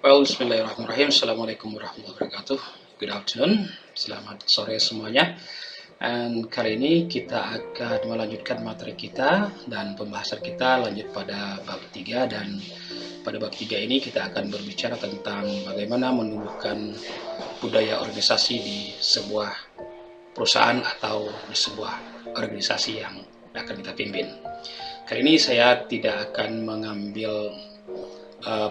Well, bismillahirrahmanirrahim. Assalamualaikum warahmatullahi wabarakatuh. Good afternoon. Selamat sore semuanya. And kali ini kita akan melanjutkan materi kita dan pembahasan kita lanjut pada bab 3, dan pada bab 3 ini kita akan berbicara tentang bagaimana menumbuhkan budaya organisasi di sebuah perusahaan atau di sebuah organisasi yang akan kita pimpin. Kali ini saya tidak akan mengambil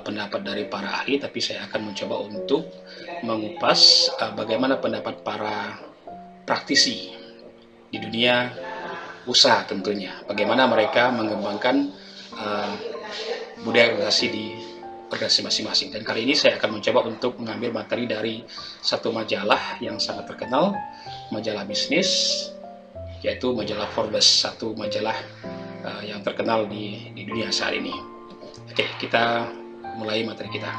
pendapat dari para ahli, tapi saya akan mencoba untuk mengupas bagaimana pendapat para praktisi di dunia usaha tentunya, bagaimana mereka mengembangkan budaya organisasi di organisasi masing-masing. Dan kali ini saya akan mencoba untuk mengambil materi dari satu majalah yang sangat terkenal, majalah bisnis, yaitu majalah Forbes, satu majalah yang terkenal di dunia saat ini. Oke, kita mulai materi kita.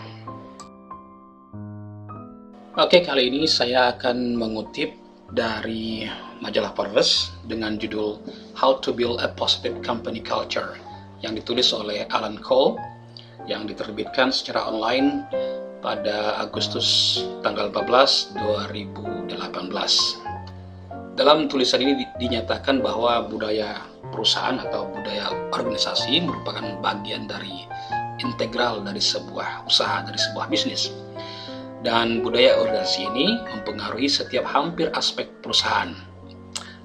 Oke, kali ini saya akan mengutip dari majalah Forbes dengan judul How to Build a Positive Company Culture yang ditulis oleh Alan Cole, yang diterbitkan secara online pada Agustus tanggal 14, 2018. Dalam tulisan ini dinyatakan bahwa budaya perusahaan atau budaya organisasi merupakan bagian dari integral dari sebuah usaha, dari sebuah bisnis. Dan budaya organisasi ini mempengaruhi setiap hampir aspek perusahaan,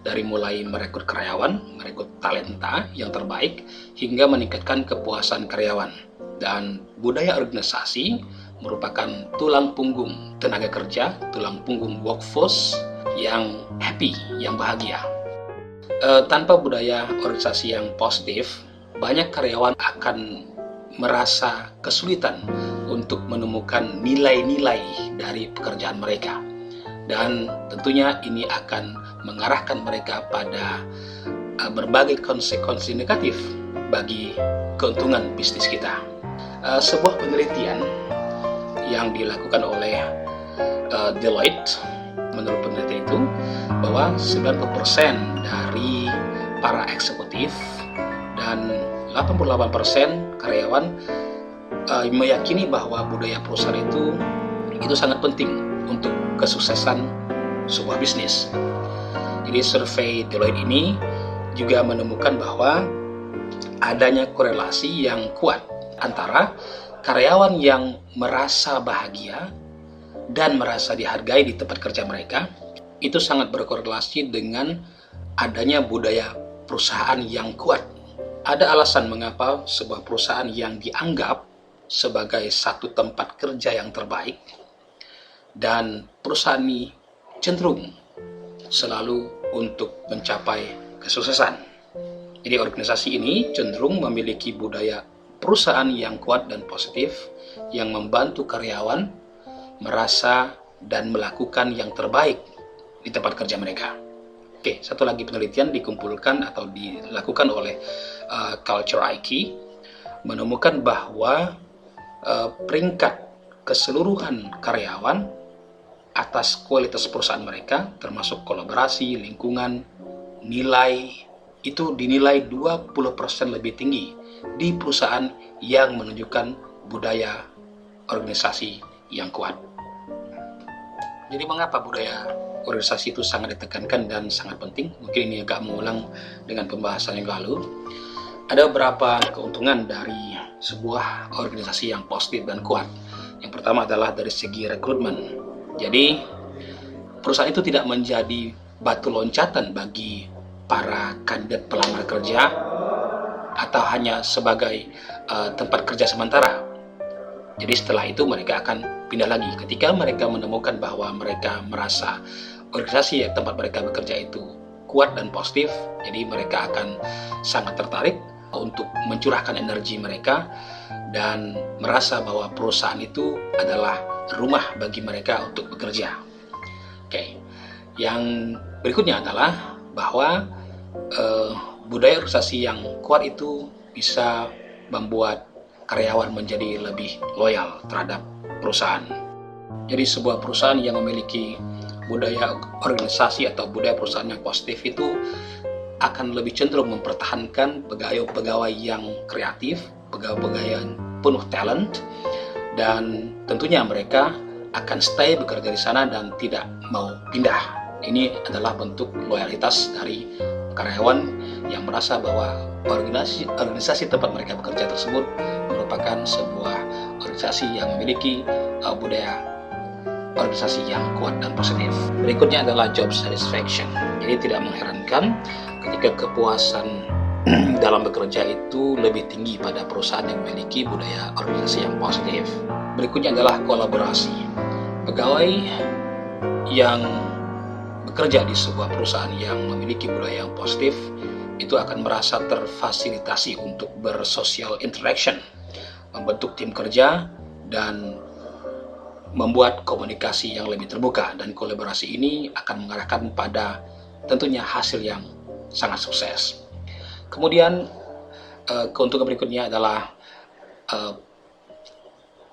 dari mulai merekrut karyawan, merekrut talenta yang terbaik, hingga meningkatkan kepuasan karyawan. Dan budaya organisasi merupakan tulang punggung tenaga kerja, tulang punggung workforce yang happy, yang bahagia. Tanpa budaya organisasi yang positif, banyak karyawan akan merasa kesulitan untuk menemukan nilai-nilai dari pekerjaan mereka, dan tentunya ini akan mengarahkan mereka pada berbagai konsekuensi negatif bagi keuntungan bisnis kita. Sebuah penelitian yang dilakukan oleh Deloitte, menurut penelitian itu, bahwa 90% dari para eksekutif dan 88% karyawan meyakini bahwa budaya perusahaan itu sangat penting untuk kesuksesan sebuah bisnis. Jadi survei Deloitte ini juga menemukan bahwa adanya korelasi yang kuat antara karyawan yang merasa bahagia dan merasa dihargai di tempat kerja mereka, itu sangat berkorelasi dengan adanya budaya perusahaan yang kuat. Ada alasan mengapa sebuah perusahaan yang dianggap sebagai satu tempat kerja yang terbaik, dan perusahaan ini cenderung selalu untuk mencapai kesuksesan. Jadi organisasi ini cenderung memiliki budaya perusahaan yang kuat dan positif, yang membantu karyawan merasa dan melakukan yang terbaik di tempat kerja mereka. Oke, satu lagi penelitian dikumpulkan atau dilakukan oleh Culture IQ, menemukan bahwa peringkat keseluruhan karyawan atas kualitas perusahaan mereka, termasuk kolaborasi, lingkungan, nilai, itu dinilai 20% lebih tinggi di perusahaan yang menunjukkan budaya organisasi yang kuat. Jadi mengapa budaya organisasi itu sangat ditekankan dan sangat penting? Mungkin ini agak mengulang dengan pembahasan yang lalu. Ada beberapa keuntungan dari sebuah organisasi yang positif dan kuat. Yang pertama adalah dari segi rekrutmen. Jadi perusahaan itu tidak menjadi batu loncatan bagi para kandidat pelamar kerja atau hanya sebagai tempat kerja sementara. Jadi setelah itu mereka akan pindah lagi ketika mereka menemukan bahwa mereka merasa organisasi tempat mereka bekerja itu kuat dan positif. Jadi mereka akan sangat tertarik untuk mencurahkan energi mereka dan merasa bahwa perusahaan itu adalah rumah bagi mereka untuk bekerja. Oke, yang berikutnya adalah bahwa budaya organisasi yang kuat itu bisa membuat karyawan menjadi lebih loyal terhadap perusahaan. Jadi sebuah perusahaan yang memiliki budaya organisasi atau budaya perusahaan yang positif itu akan lebih cenderung mempertahankan pegawai-pegawai yang kreatif, pegawai-pegawai yang penuh talent, dan tentunya mereka akan stay bekerja di sana dan tidak mau pindah. Ini adalah bentuk loyalitas dari karyawan yang merasa bahwa organisasi tempat mereka bekerja tersebut merupakan sebuah organisasi yang memiliki budaya organisasi yang kuat dan positif. Berikutnya adalah job satisfaction. Jadi tidak mengherankan ketika kepuasan dalam bekerja itu lebih tinggi pada perusahaan yang memiliki budaya organisasi yang positif. Berikutnya adalah kolaborasi. Pegawai yang bekerja di sebuah perusahaan yang memiliki budaya yang positif itu akan merasa terfasilitasi untuk bersosial interaction, membentuk tim kerja, dan membuat komunikasi yang lebih terbuka, dan kolaborasi ini akan mengarahkan pada tentunya hasil yang sangat sukses. Kemudian keuntungan berikutnya adalah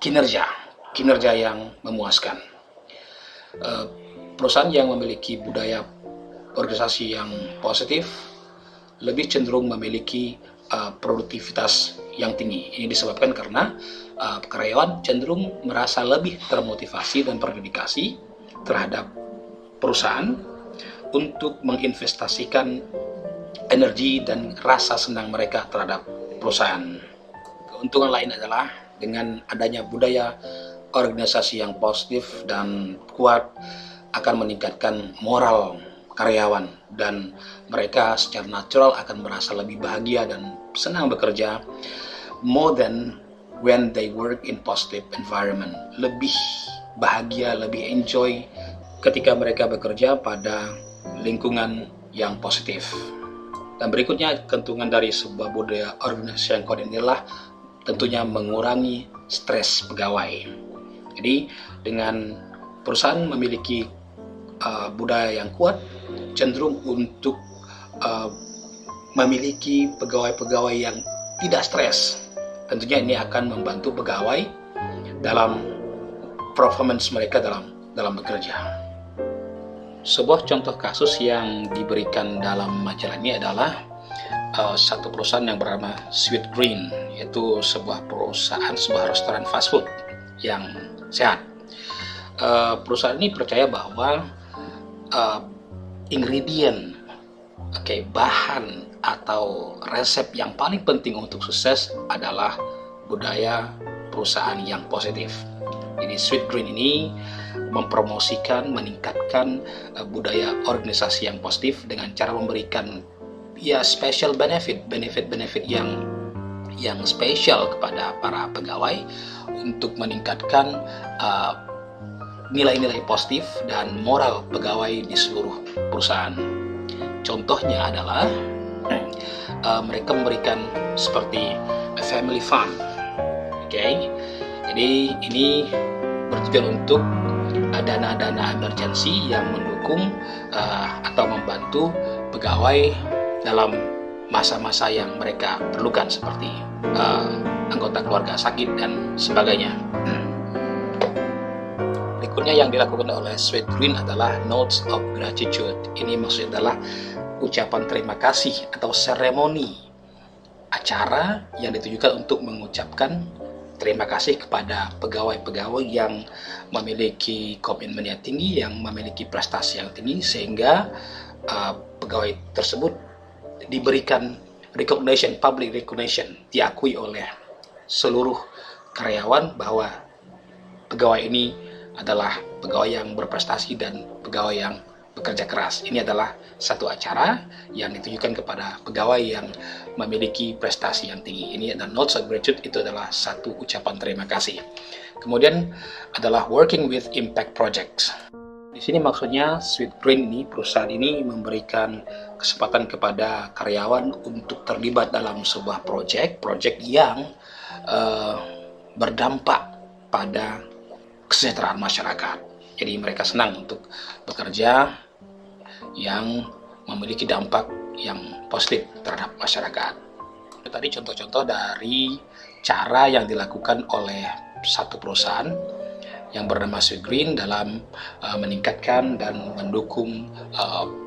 kinerja yang memuaskan. Perusahaan yang memiliki budaya organisasi yang positif lebih cenderung memiliki produktivitas yang tinggi. Ini disebabkan karena karyawan cenderung merasa lebih termotivasi dan berdedikasi terhadap perusahaan untuk menginvestasikan energi dan rasa senang mereka terhadap perusahaan. Keuntungan lain adalah dengan adanya budaya organisasi yang positif dan kuat akan meningkatkan moral karyawan, dan mereka secara natural akan merasa lebih bahagia dan senang bekerja more than when they work in positive environment. Lebih bahagia, lebih enjoy ketika mereka bekerja pada lingkungan yang positif. Dan berikutnya, keuntungan dari sebuah budaya organisasi yang kuat inilah tentunya mengurangi stres pegawai. Jadi dengan perusahaan memiliki budaya yang kuat, cenderung untuk memiliki pegawai-pegawai yang tidak stres. Tentunya ini akan membantu pegawai dalam performance mereka dalam bekerja. Sebuah contoh kasus yang diberikan dalam majalah ini adalah satu perusahaan yang bernama Sweetgreen, yaitu sebuah restoran fast food yang sehat. Perusahaan ini percaya bahwa bahan atau resep yang paling penting untuk sukses adalah budaya perusahaan yang positif. Jadi Sweetgreen ini mempromosikan, meningkatkan budaya organisasi yang positif dengan cara memberikan special benefit yang spesial kepada para pegawai untuk meningkatkan nilai-nilai positif dan moral pegawai di seluruh perusahaan. Contohnya adalah mereka memberikan seperti a family fund. Jadi ini bertujuan untuk dana-dana emergency yang mendukung atau membantu pegawai dalam masa-masa yang mereka perlukan, seperti anggota keluarga sakit dan sebagainya. Berikutnya yang dilakukan oleh Sweetgreen adalah Notes of Gratitude. Ini maksudnya adalah ucapan terima kasih atau seremoni acara yang ditujukan untuk mengucapkan terima kasih kepada pegawai-pegawai yang memiliki komitmen yang tinggi, yang memiliki prestasi yang tinggi, sehingga pegawai tersebut diberikan public recognition, diakui oleh seluruh karyawan bahwa pegawai ini adalah pegawai yang berprestasi dan pegawai yang bekerja keras. Ini adalah satu acara yang ditujukan kepada pegawai yang memiliki prestasi yang tinggi. Ini adalah Notes of Gratitude, itu adalah satu ucapan terima kasih. Kemudian adalah Working with Impact Projects. Di sini maksudnya Sweetgreen ini, perusahaan ini memberikan kesempatan kepada karyawan untuk terlibat dalam sebuah proyek yang berdampak pada kesejahteraan masyarakat. Jadi mereka senang untuk bekerja yang memiliki dampak yang positif terhadap masyarakat. Tadi contoh-contoh dari cara yang dilakukan oleh satu perusahaan yang bernama Sweetgreen dalam meningkatkan dan mendukung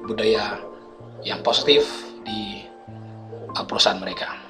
budaya yang positif di perusahaan mereka.